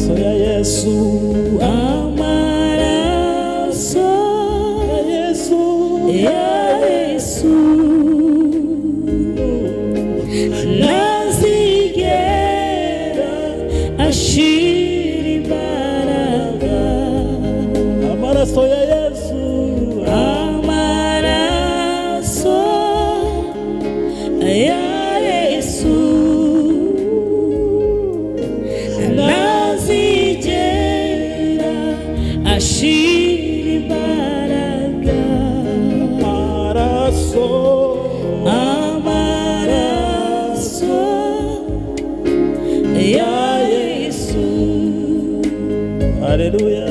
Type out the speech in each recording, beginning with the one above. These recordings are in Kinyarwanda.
Amaraso ya Yesu, amaraso ya Yesu, nazigera ashira imbaraga. amaraso ya Yesu, Amaraso ya Yesu, nazigera ashira imbaraga. Amaraso ya Yesu, haleluya,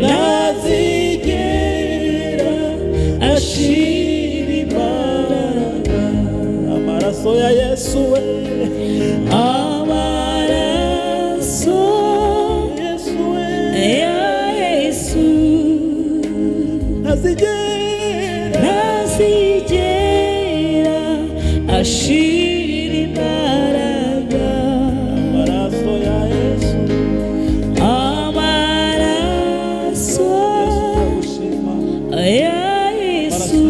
nazigera ashira imbaraga. amaraso ya Yesu, Amaraso Yesu, ya Yesu, nazigera ashira imbaraga. amaraso ya Yesu, Amaraso ya Yesu,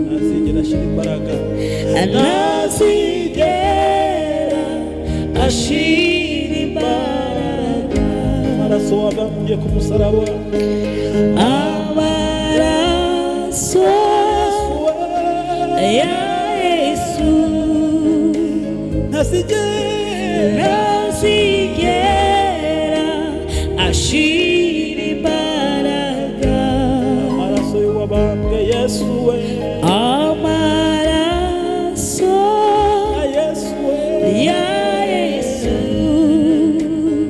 nazigera ashira imbaraga, nazigera ashira imbaraga. amaraso wabambye ku musaraba, Amaraso ya Yesu, nazigera ashira imbaraga. amaraso wabambye Yesu, Amaraso Yesu, ya Yesu,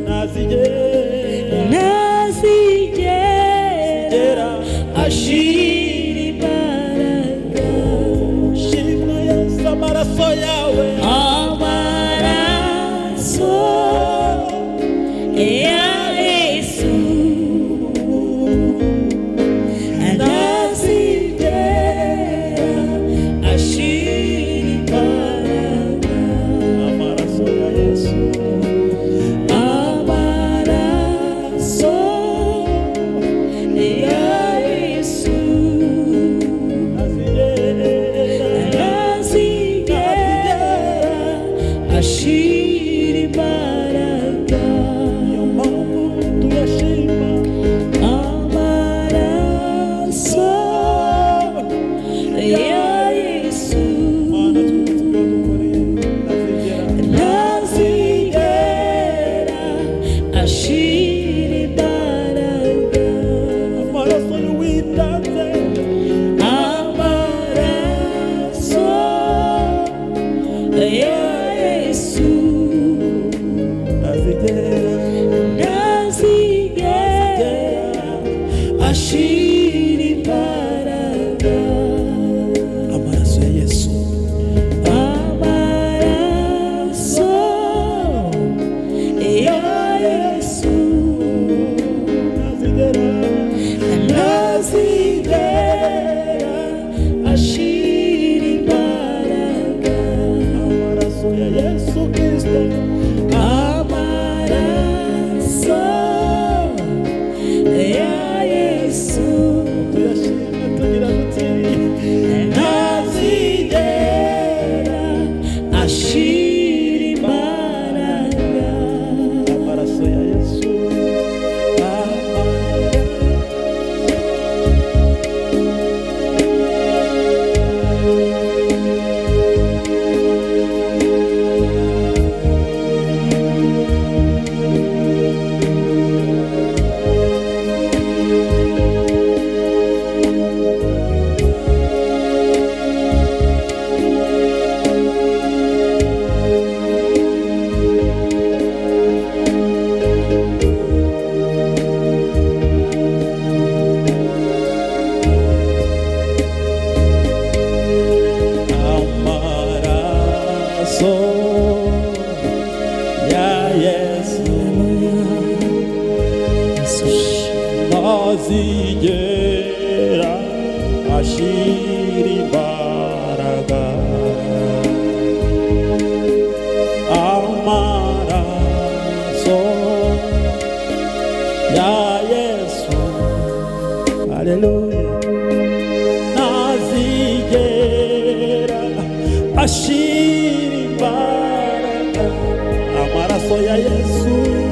nazigera ashira imbaraga. shima Yesu, amaraso yawe, Amaraso ya Yesu, nazigera ashira imbaraga. amaraso ya Yesu, Amaraso ya Yesu, nazigera ashira imbaraga. yo mpamvu tuyashima, Amaraso ya Yesu, Mana tudukoreye, nazigera nazigera ashira imbaraga. amaraso y'uwitanze, Amaraso ya Yesu, nazigera ashira imbaraga. amaraso ya Yesu, Amaraso ya Yesu, nazigera ashira imbaraga. amaraso ya Yesu Kristo, Amaraso ya Yesu, tuyashime tugira tuti, nazigera ashira imbaraga. amaraso ya Yesu, nazigera ashira imbaraga, amaraso amaraso ya Yesu